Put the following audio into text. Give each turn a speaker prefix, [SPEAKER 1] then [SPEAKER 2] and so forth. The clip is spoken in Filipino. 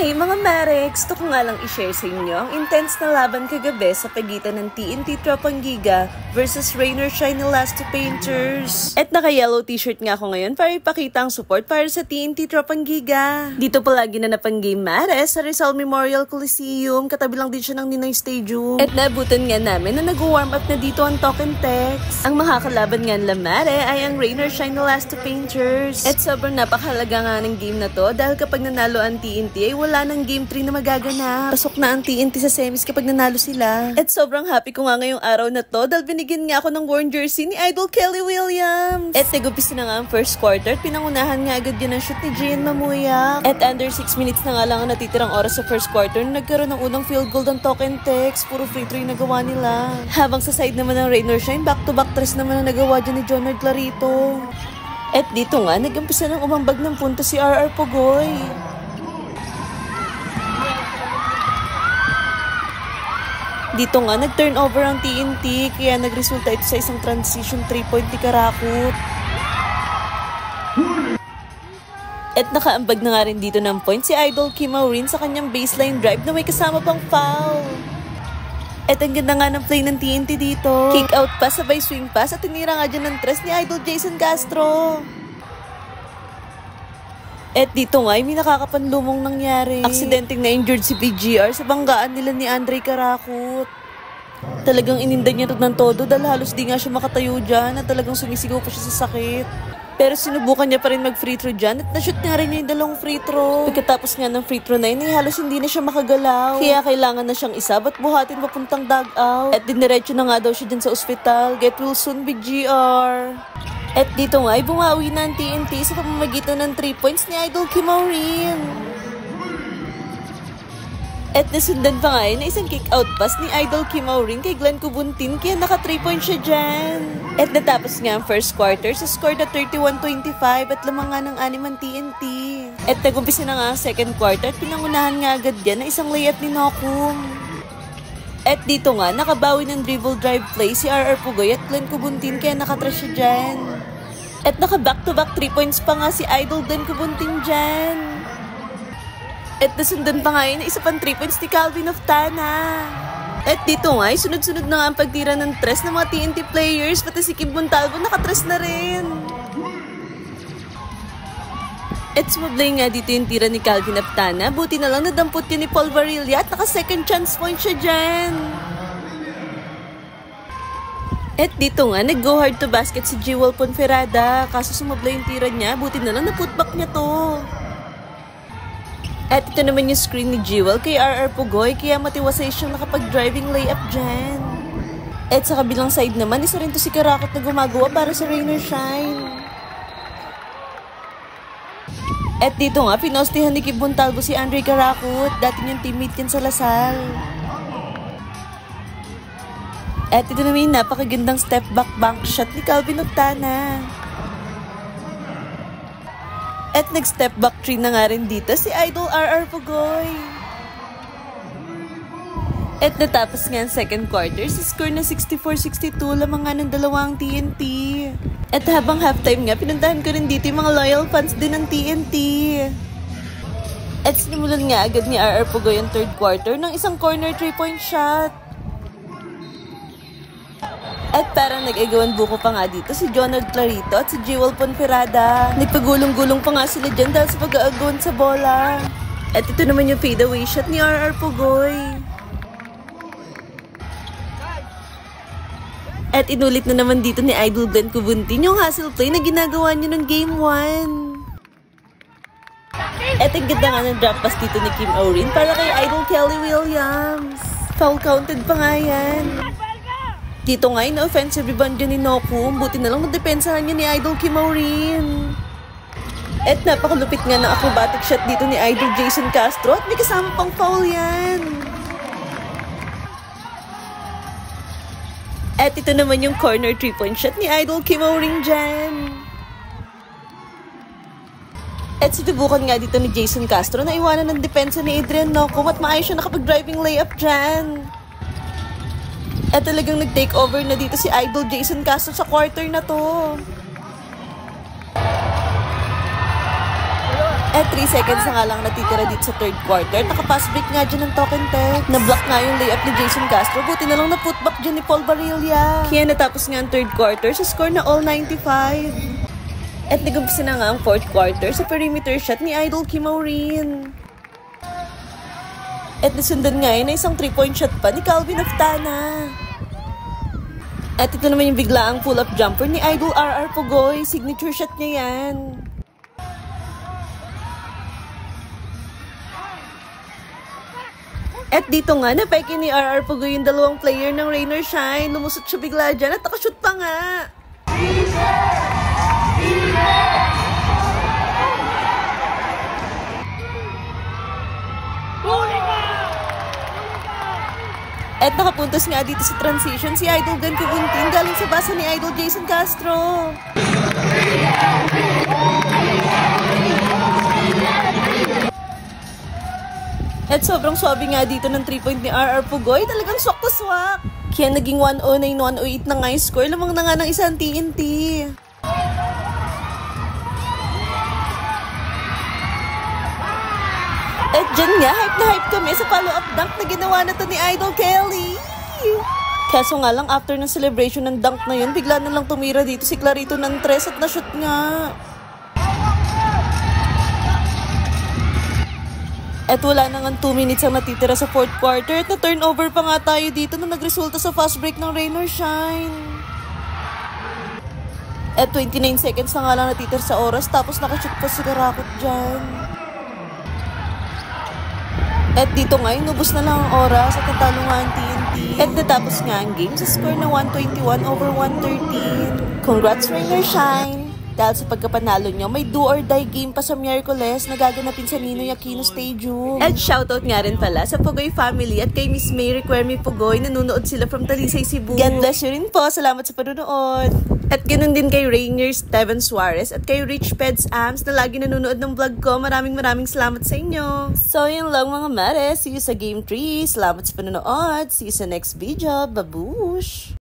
[SPEAKER 1] Hey mga Mare, gusto ko nga lang i-share sa inyo ang intense na laban kagabi sa pagitan ng TNT Tropang Giga versus Rain or Shine Elastic Painters. At naka-yellow t-shirt nga ako ngayon para ipakita ang support para sa TNT Tropang Giga. Dito palagi na napang game Mare sa Rizal Memorial Coliseum, katabi lang din siya ng Ninoy Stadium. At nabutan nga namin na nag-warm up na dito ang Token Text. Ang makakalaban nga nila Mare ay ang Rain or Shine Elastic Painters. At sobrang napakahalaga nga ng game na to dahil kapag nanalo ang TNT ay wala nang Game 3 na magaganap. Pasok na ang TNT sa semis kapag nanalo sila. At sobrang happy ko nga ngayong araw na to dahil binigyan nga ako ng worn jersey ni Idol Kelly Williams. At nag-umpisa na nga ang first quarter at pinangunahan nga agad yun ang shoot ni Gian Mamuya. At under 6 minutes na nga lang ang natitirang oras sa first quarter na nagkaroon ng unang field goal ng Token Text. Puro free throw yung nagawa nila. Habang sa side naman ng Rain or Shine, back-to-back tres naman ang nagawa dyan ni Jonard Clarito. At dito nga, nag-umpisa ng umambag ng punto si RR Pugoy. Dito nga, nag-turnover ang TNT, kaya nagresulta ito sa isang transition 3-point ni Karakut. At nakaambag na nga rin dito ng point si Idol Kim Aurin sa kanyang baseline drive na may kasama pang foul. At ang ganda nga ng play ng TNT dito. Kick out pa, sabay swing pass at tinira nga dyan ng tres ni Idol Jason Castro. At dito nga, may nakakapanlumong nangyari. Aksidenteng na-injured si PGR sa banggaan nila ni Andre Karakut. Talagang ininda niya ng todo dahil halos di nga siya makatayo dyan at talagang sumisigaw pa siya sa sakit. Pero sinubukan niya pa rin mag-free throw dyan at na-shoot nga rin niya yung dalawang free throw. Pagkatapos nga ng free throw na yun, halos hindi na siya makagalaw. Kaya kailangan na siyang isab at buhatin papuntang dugout. At diniretso na nga daw siya dyan sa ospital. Get well soon, Big GR. At dito nga ay bumawi na ang TNT sa pamamagitan ng 3 points ni Idol Kim Aurin. At nasundan pa nga na isang kick-out pass ni Idol Kim Aurin kay Glenn Kubuntin kaya naka 3 points siya dyan. At natapos nga ang first quarter sa score na 31-25 at lamang nga ng 6 ang TNT. At nagumpisa na nga ang second quarter at pinangunahan nga agad yan na isang layup ni Nokum. At dito nga, nakabawi ng dribble drive play si RR Pugoy at Glenn Kubuntin kaya nakatrash siya dyan. At naka back-to-back 3 points pa nga si Idol Glenn Kubuntin dyan. At nasundan pa nga yun isa pang 3 points ni Calvin Oftana. At dito nga, sunod-sunod na nga ang pagtira ng tres ng mga TNT players, pati si Kim Montalvo nakatres na rin. At sumablay nga dito yung tira ni Calvin Oftana, buti na lang nadampot yun ni Paul Varilla at naka second chance point siya dyan. At dito nga, nag-go hard to basket si Jewel Ponferrada, kaso sumablay yung tira niya, buti na lang na-putback niya to. At ito naman yung screen ni Jewel kay RR Pugoy, kaya matiwasay siyang nakapag-driving layup dyan. At sa kabilang side naman, isa rin to si Karakut na gumagawa para sa Rain or Shine. At dito nga, pinostihan ni Kim Montalvo si Andre Karakut, dati niyang teammate yan sa Lasal. At ito naman yung napakagandang step back bank shot ni Calvin Oftana. At nag-step back 3 na nga rin dito si Idol RR Pugoy. At natapos nga ang second quarter sa score na 64-62 lamang nga ng dalawang TNT. At habang halftime nga, pinuntahan ko rin dito yung mga loyal fans din ng TNT. At sinimulan nga agad ni RR Pugoy ang third quarter ng isang corner 3-point shot. At parang nag-agawan buko pa nga dito si Jonard Clarito at si Jewel Ponferrada. Nagpagulong-gulong pa nga sila dyan dahil sa pag-aagawan sa bola. At ito naman yung fadeaway shot ni RR Pugoy. At inulit na naman dito ni Idol Glenn Kubuntin yung hustle play na ginagawa niya ng Game 1. At ang ganda nga ng drop pass dito ni Kim Aurin para kay Idol Kelly Williams. Foul counted pa nga yan. Dito nga, na-offensive rebound yun ni Nokum. Buti na lang nadepensahan niya ni Idol Kim Aurin. At napakalupit nga ng acrobatic shot dito ni Idol Jason Castro at may kasama pang foul yan. At ito naman yung corner 3-point shot ni Idol Kim Aurin dyan. At sinubukan nga dito ni Jason Castro na iwanan ng depensa ni Adrian Nokum at maayos siya nakapag-driving layup dyan. At talagang nag-take over na dito si Idol Jason Castro sa quarter na to. At 3 seconds na nga lang natitira dito sa third quarter. Nakapass break nga dyan ng token tech. Na-block nga yung layup ni Jason Castro. Buti na lang na-putback dyan ni Paul Barilla. Kaya natapos nga ang third quarter sa score na all 95. At nagumpisa na nga ang fourth quarter sa perimeter shot ni Idol Kim Maureen. At nasundan nga na isang 3-point shot pa ni Calvin Oftana. At ito naman yung biglaang pull-up jumper ni Idol RR Pugoy. Signature shot niya yan. At dito nga, napeke ni RR Pugoy yung dalawang player ng Rain or Shine. Lumusot siya bigla dyan at nakashoot pa nga. At nakapuntos nga dito sa transition si Idol Gan Kubuntin galing sa basa ni Idol Jason Castro. At sobrang swabe nga dito ng 3-point ni RR Pugoy. Talagang swak to swak. Kaya naging 109-108 na nga yung score. Lamang na nga ng isang TNT. At dyan nga, hype na hype kami sa follow-up dunk na ginawa na to ni Idol Kelly. Kaso nga lang, after ng celebration ng dunk na yun, bigla na lang tumira dito si Clarito ng 3 at na-shoot nga. At wala na nga 2 minutes ang natitira sa fourth quarter at na-turnover pa nga tayo dito na nagresulta sa fast break ng Rain or Shine. At 29 seconds na nga lang natitira sa oras tapos nakashoot pa si Karakot dyan. At dito nga, inubos na lang ang oras at natalo nga ang TNT. At natapos nga ang game sa score na 121-113. Congrats Rain or Shine! Dahil sa pagkapanalo nyo, may do or die game pa sa Miyerkules na gaganapin sa Ninoy Aquino Stadium. At shoutout nga rin pala sa Pugoy family at kay Miss May Requerme Pugoy. Nanunood sila from Talisay, Cebu. God bless you rin po. Salamat sa panonood. At ganun din kay Rainier Steven Suarez at kay Rich Peds Ams na lagi nanonood ng vlog ko. Maraming salamat sa inyo. So yun lang mga mare. See you sa Game 3. Salamat sa panonood. See you sa next video. Babush!